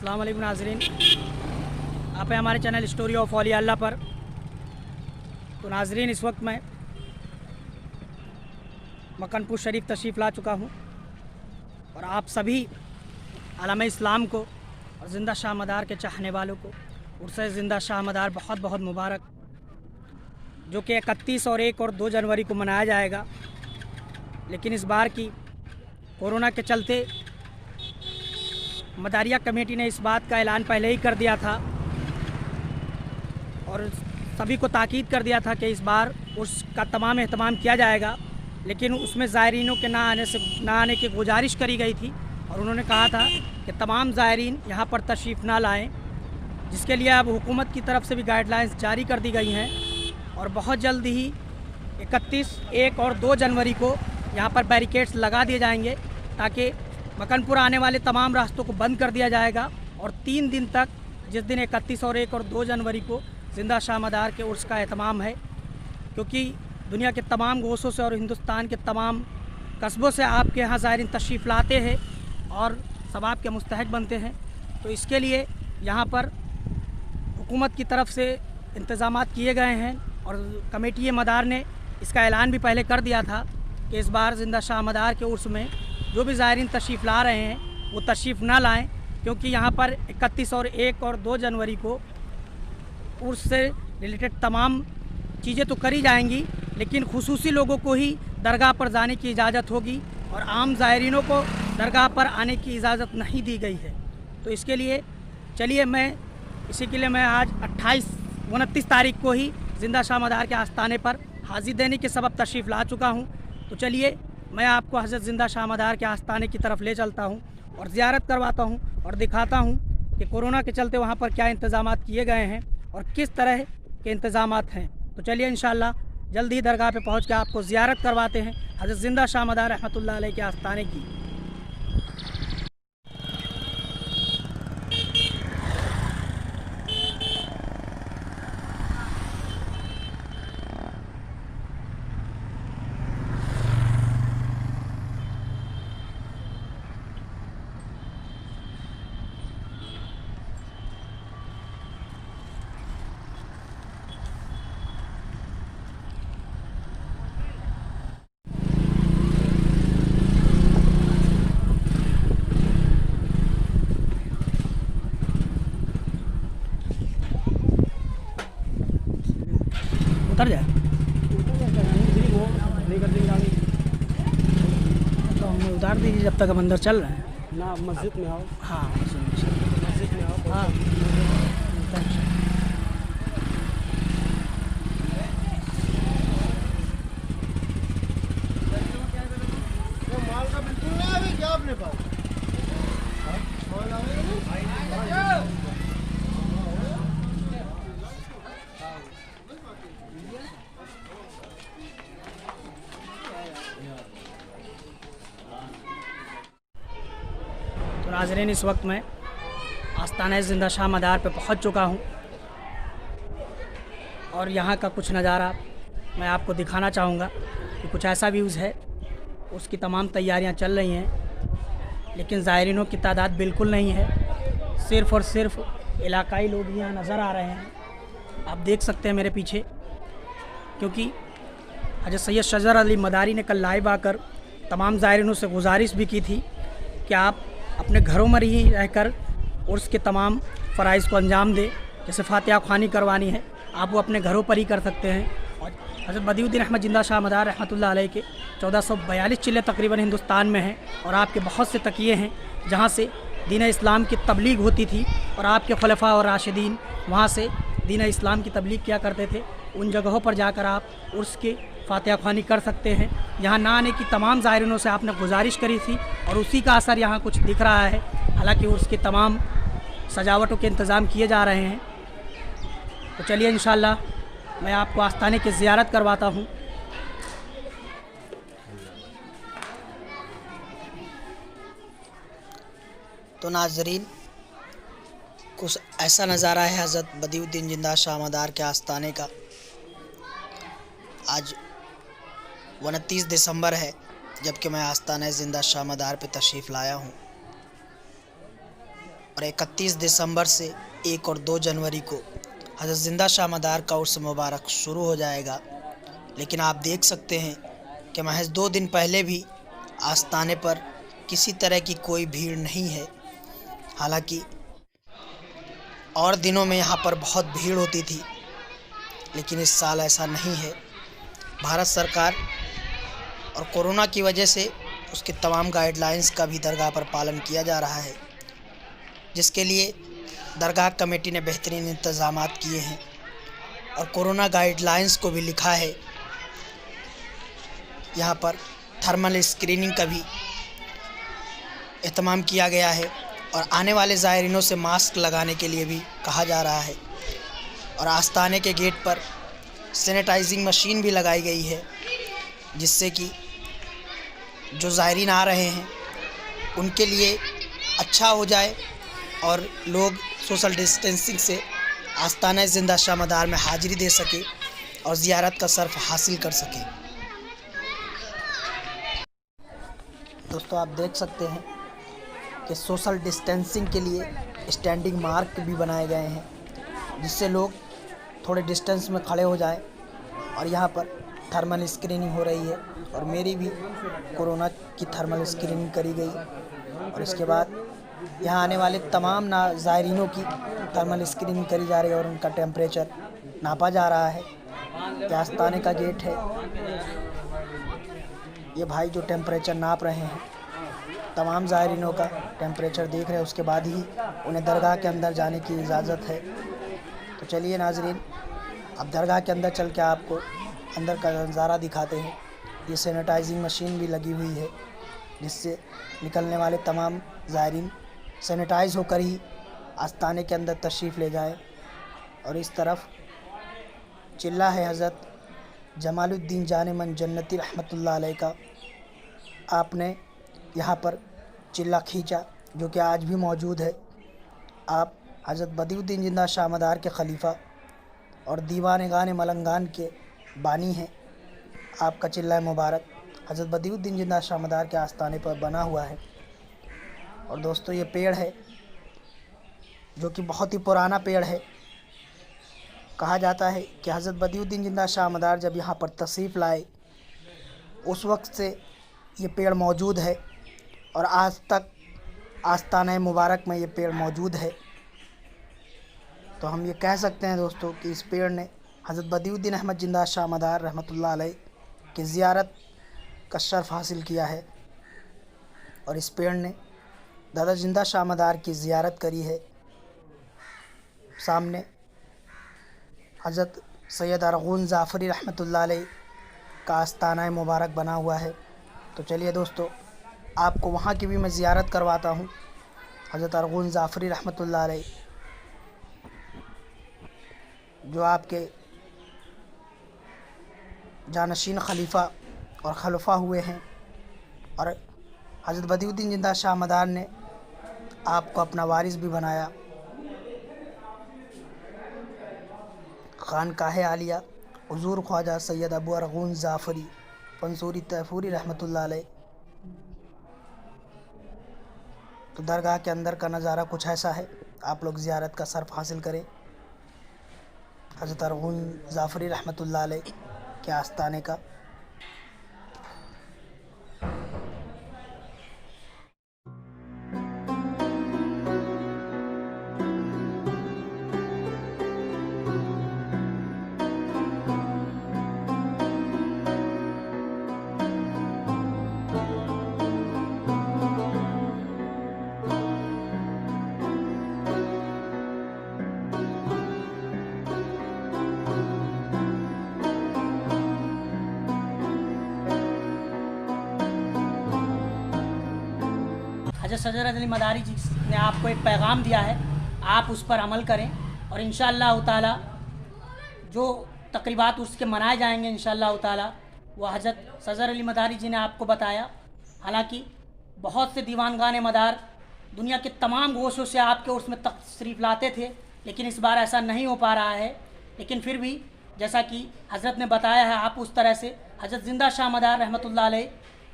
अस्सलाम वालेकुम नाज़रीन, आप हैं हमारे चैनल स्टोरी ऑफ औलिया अल्लाह पर। तो नाज़रीन, इस वक्त मैं मक्कनपुर शरीफ तशरीफ़ ला चुका हूँ और आप सभी आलम इस्लाम को और ज़िंदा शाह मदार के चाहने वालों को उर्स ज़िंदा शाह मदार बहुत बहुत मुबारक, जो कि 31 और 1 और 2 जनवरी को मनाया जाएगा। लेकिन इस बार की कोरोना के चलते मदारिया कमेटी ने इस बात का ऐलान पहले ही कर दिया था और सभी को ताकीद कर दिया था कि इस बार उसका तमाम एहतमाम किया जाएगा, लेकिन उसमें ज़ायरीनों के ना आने की गुजारिश करी गई थी और उन्होंने कहा था कि तमाम ज़ायरीन यहाँ पर तशरीफ़ ना लाएं, जिसके लिए अब हुकूमत की तरफ से भी गाइडलाइंस जारी कर दी गई हैं और बहुत जल्द ही 31, 1 और 2 जनवरी को यहाँ पर बैरिकेड्स लगा दिए जाएंगे ताकि मक्कनपुर आने वाले तमाम रास्तों को बंद कर दिया जाएगा और 3 दिन तक, जिस दिन 31 और 1 और 2 जनवरी को ज़िंदा शाह मदार के उर्स का एहतमाम है, क्योंकि दुनिया के तमाम गोशों से और हिंदुस्तान के तमाम कस्बों से आपके यहाँ ज़ायरीन तशरीफ़ लाते हैं और सब आपके मुस्तहक बनते हैं। तो इसके लिए यहाँ पर हुकूमत की तरफ से इंतज़ामात किए गए हैं और कमेटी मदार ने इसका ऐलान भी पहले कर दिया था कि इस बार ज़िंदा शाह मदार के उर्स में जो भी ज़ायरीन तशरीफ़ ला रहे हैं वो तशरीफ़ ना लाएं, क्योंकि यहाँ पर 31 और 1 और 2 जनवरी को उर्स से रिलेटेड तमाम चीज़ें तो करी जाएंगी, लेकिन खुसूसी लोगों को ही दरगाह पर जाने की इजाज़त होगी और आम ज़ायरीनों को दरगाह पर आने की इजाज़त नहीं दी गई है। तो इसके लिए चलिए इसी के लिए मैं आज 29 तारीख को ही ज़िंदा शाह मदार के आस्थाने पर हाज़िर देने के सबब तशरीफ़ ला चुका हूँ। तो चलिए मैं आपको हज़रत ज़िंदा शाह मदार के आस्थाने की तरफ ले चलता हूँ और ज़ियारत करवाता हूँ और दिखाता हूँ कि कोरोना के चलते वहाँ पर क्या इंतज़ामात किए गए हैं और किस तरह के इंतज़ामात हैं। तो चलिए इंशाअल्लाह जल्द ही दरगाह पे पहुँच के आपको ज़ियारत करवाते हैं हज़रत ज़िंदा शाह मदार रहमतुल्लाह अलैह के आस्थाने की। उतर जाए तो हमें उतार दीजिए जब तक हम अंदर चल रहे हैं ना। मस्जिद में आओ। हाँ मस्जिद में आओ। हाँ माल का बिल्कुल नहीं आवे क्या आपने पास? तो नाज़रीन, इस वक्त मैं आस्थाना ज़िंदा शाह मदार पे पहुंच चुका हूं और यहाँ का कुछ नज़ारा मैं आपको दिखाना चाहूँगा कि कुछ ऐसा व्यूज़ है। उसकी तमाम तैयारियां चल रही हैं, लेकिन ज़ायरीनों की तादाद बिल्कुल नहीं है। सिर्फ़ और सिर्फ इलाकाई लोग यहाँ नज़र आ रहे हैं, आप देख सकते हैं मेरे पीछे, क्योंकि हज़रत सैयद शजर अली मदारी ने कल लाइव आकर तमाम ज़ायरीनों से गुजारिश भी की थी कि आप अपने घरों में ही रहकर उर्स के तमाम फ़राइज़ को अंजाम दें। जैसे फातिहा ख़्वानी करवानी है, आप वो अपने घरों पर ही कर सकते हैं। और हज़रत बदिउद्दीन अहमद ज़िंदा शाह मदार रहमतुल्लाह अलैह के 1442 चिल्ले तकरीबन हिंदुस्तान में हैं और आपके बहुत से तकिए हैं जहाँ से दीन इस्लाम की तबलीग होती थी और आपके खलफा और राशिदीन वहाँ से दीन इस्लाम की तबलीग किया करते थे। उन जगहों पर जाकर आप उर्स के फातिहा ख़्वानी कर सकते हैं। यहाँ ना आने की तमाम ज़ायरीनों से आपने गुजारिश करी थी और उसी का असर यहाँ कुछ दिख रहा है। हालांकि उर्स की तमाम सजावटों के इंतज़ाम किए जा रहे हैं। तो चलिए इंशाअल्लाह मैं आपको आस्थाने की ज़ियारत करवाता हूँ। तो नाज़रीन, कुछ ऐसा नज़ारा है हज़रत बदिउद्दीन ज़िंदा शाह मदार के आस्थाने का। आज 29 दिसंबर है, जबकि मैं आस्थाना ज़िंदा शाह मदार पे तशरीफ़ लाया हूँ। और 31 दिसंबर से 1 और 2 जनवरी को हज़रत ज़िंदा शाह मदार का उर्स मुबारक शुरू हो जाएगा। लेकिन आप देख सकते हैं कि महज 2 दिन पहले भी आस्ताने पर किसी तरह की कोई भीड़ नहीं है। हालांकि और दिनों में यहाँ पर बहुत भीड़ होती थी, लेकिन इस साल ऐसा नहीं है। भारत सरकार और कोरोना की वजह से उसके तमाम गाइडलाइंस का भी दरगाह पर पालन किया जा रहा है, जिसके लिए दरगाह कमेटी ने बेहतरीन इंतज़ामात किए हैं और कोरोना गाइडलाइंस को भी लिखा है। यहाँ पर थर्मल स्क्रीनिंग का भी एहतमाम किया गया है और आने वाले ज़ायरीनों से मास्क लगाने के लिए भी कहा जा रहा है और आस्ताने के गेट पर सैनिटाइजिंग मशीन भी लगाई गई है, जिससे कि जो ज़ायरीन आ रहे हैं उनके लिए अच्छा हो जाए और लोग सोशल डिस्टेंसिंग से आस्ताना ज़िंदा शाह मदार में हाज़िरी दे सके और ज़ियारत का सर्फ हासिल कर सके। दोस्तों, आप देख सकते हैं कि सोशल डिस्टेंसिंग के लिए स्टैंडिंग मार्क भी बनाए गए हैं, जिससे लोग थोड़े डिस्टेंस में खड़े हो जाएं। और यहाँ पर थर्मल स्क्रीनिंग हो रही है और मेरी भी कोरोना की थर्मल स्क्रीनिंग करी गई और इसके बाद यहाँ आने वाले तमाम ज़ायरीनों की थर्मल स्क्रीनिंग करी जा रही है और उनका टेम्परेचर नापा जा रहा है। ये आस्ताने का गेट है। ये भाई जो टेम्परेचर नाप रहे हैं, तमाम ज़ायरीनों का टेम्परेचर देख रहे हैं, उसके बाद ही उन्हें दरगाह के अंदर जाने की इजाज़त है। तो चलिए नाज़रीन, अब दरगाह के अंदर चल के आपको अंदर का नज़ारा दिखाते हैं। ये सैनिटाइजिंग मशीन भी लगी हुई है, जिससे निकलने वाले तमाम ज़ायरीन सैनिटाइज़ होकर ही आस्ताने के अंदर तशरीफ़ ले जाएं। और इस तरफ चिल्ला है हज़रत जमालुद्दीन जानेमन जन्नती रहमतुल्लाह अलैह का। आपने यहाँ पर चिल्ला खींचा, जो कि आज भी मौजूद है। आप हज़रत बदियुद्दीन ज़िंदा शाह मदार के खलीफा और दीवान गाने मलंगान के बानी हैं। आपका चिल्ला मुबारक हज़रत बदियुद्दीन ज़िंदा शाह मदार के आस्ताने पर बना हुआ है। और दोस्तों, ये पेड़ है जो कि बहुत ही पुराना पेड़ है। कहा जाता है कि हज़रत बदियुद्दीन ज़िंदा शाह मदार जब यहाँ पर तशरीफ़ लाए, उस वक्त से ये पेड़ मौजूद है और आज तक आस्ताना मुबारक में ये पेड़ मौजूद है। तो हम ये कह सकते हैं दोस्तों कि इस पेड़ ने हज़रत बदियुद्दीन अहमद ज़िंदा शाह मदार रहमतुल्लाह अलैह की ज़ियारत का शर्फ़ हासिल किया है और इस पेड़ ने दादा ज़िंदा शाह मदार की ज़ियारत करी है। सामने हज़रत सैयद अरगून ज़ाफ़री रहमतुल्लाह अलैह का आस्ताना मुबारक बना हुआ है। तो चलिए दोस्तों, आपको वहाँ की भी मैं ज़ियारत करवाता हूँ। हज़रत अरगून ज़ाफ़री रहमतुल्लाह अलैह जो आपके जानशीन खलीफा और खलफा हुए हैं और हज़रत बदियुद्दीन ज़िंदा शाह मदार ने आपको अपना वारिस भी बनाया। खानकाह आलिया हुज़ूर ख्वाजा सैयद अबू अरगून ज़ाफ़री पंसूरी तैफूरी रहमतुल्लाह अलैह। तो दरगाह के अंदर का नज़ारा कुछ ऐसा है, आप लोग ज़ियारत का सर्फ हासिल करें हज़रत अरगून ज़ाफ़री रहमतुल्लाह अलैह के आस्ताने का। हज़रत सजरत अली मदारी जी ने आपको एक पैगाम दिया है, आप उस पर अमल करें और इंशाअल्लाह ताला जो तकरीबात उसके मनाए जाएंगे इंशाअल्लाह ताला वह हज़रत सजर अली मदारी जी ने आपको बताया। हालांकि बहुत से दीवानगान मदार दुनिया के तमाम गोशों से आपके उर्स में तशरीफ़ लाते थे, लेकिन इस बार ऐसा नहीं हो पा रहा है। लेकिन फिर भी जैसा कि हज़रत ने बताया है, आप उस तरह से हज़रत ज़िंदा शाह मदार रहमतुल्लाह अलैह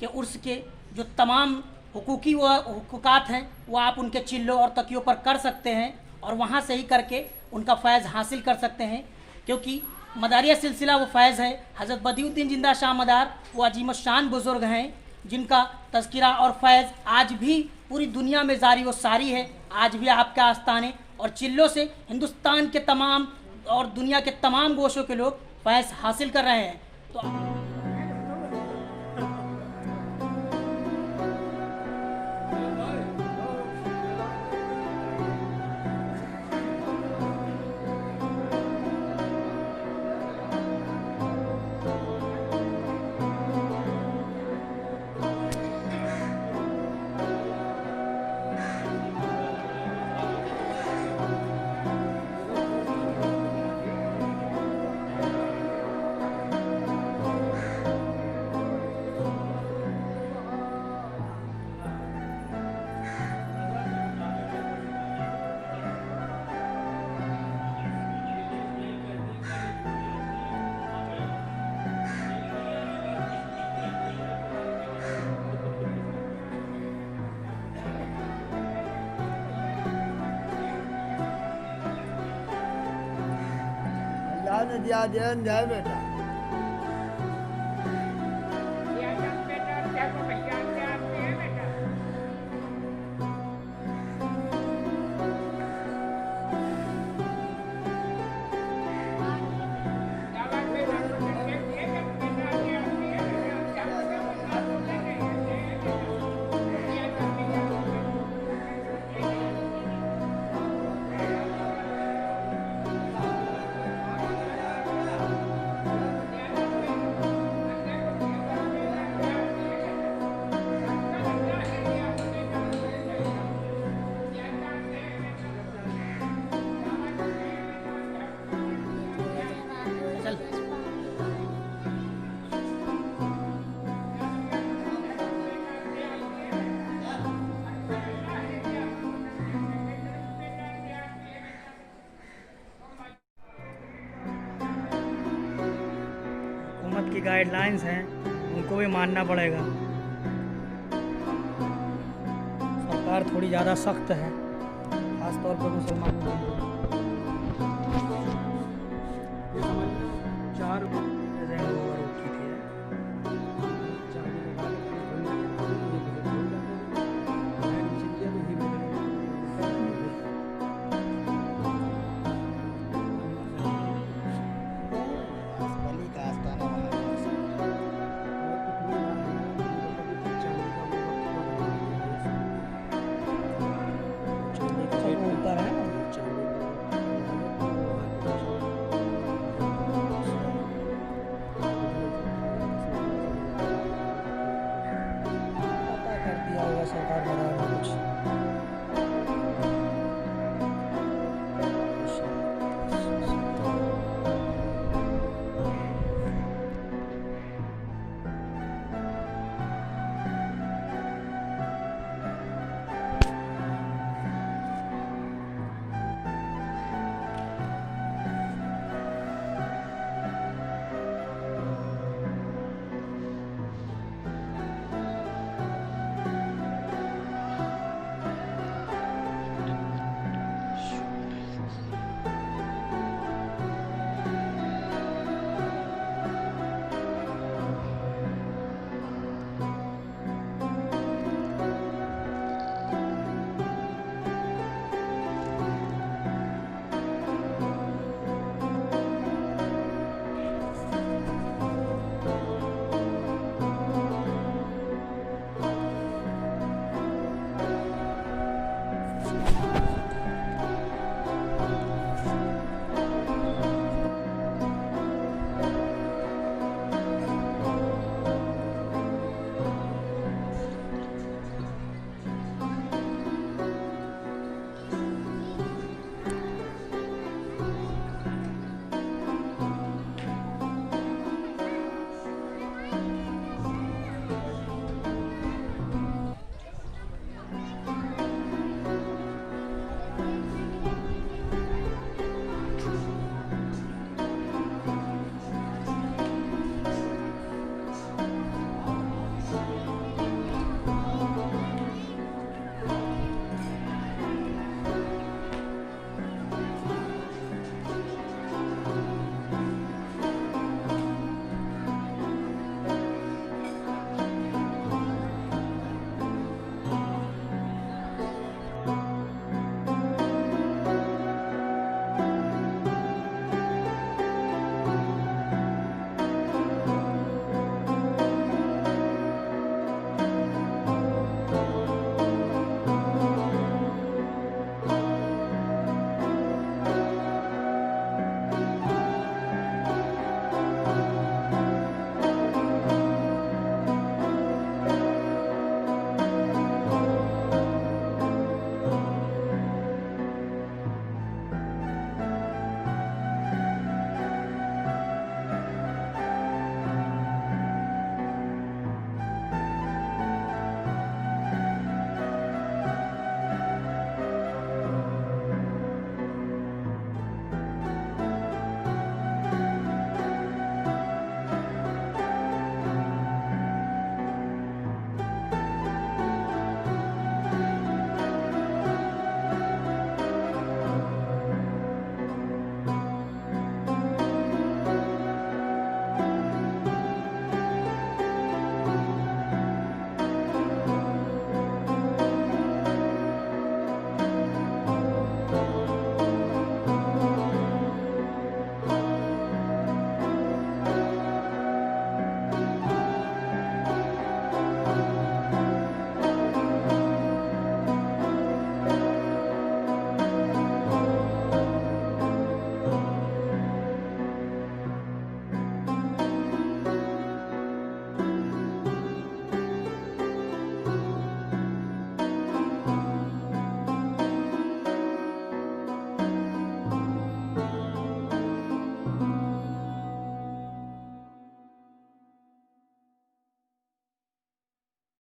के उर्स के जो तमाम हुकूकी वो हुकूकात हैं वो आप उनके चिल्लों और तकियों पर कर सकते हैं और वहाँ से ही करके उनका फैज़ हासिल कर सकते हैं, क्योंकि मदारिया सिलसिला वो फैज़ है। हज़रत बदियुद्दीन जिंदा शाह मदार वो अजीम शान बुज़ुर्ग हैं जिनका तज़किरा और फैज़ आज भी पूरी दुनिया में जारी व सारी है। आज भी आपके आस्थाने और चिल्लों से हिंदुस्तान के तमाम और दुनिया के तमाम गोशों के लोग फैज़ हासिल कर रहे हैं। तो याद जाए बेटा। हुकूमत की गाइडलाइंस हैं उनको भी मानना पड़ेगा। सरकार थोड़ी ज़्यादा सख्त है, ख़ास तौर पर मुसलमानों के लिए।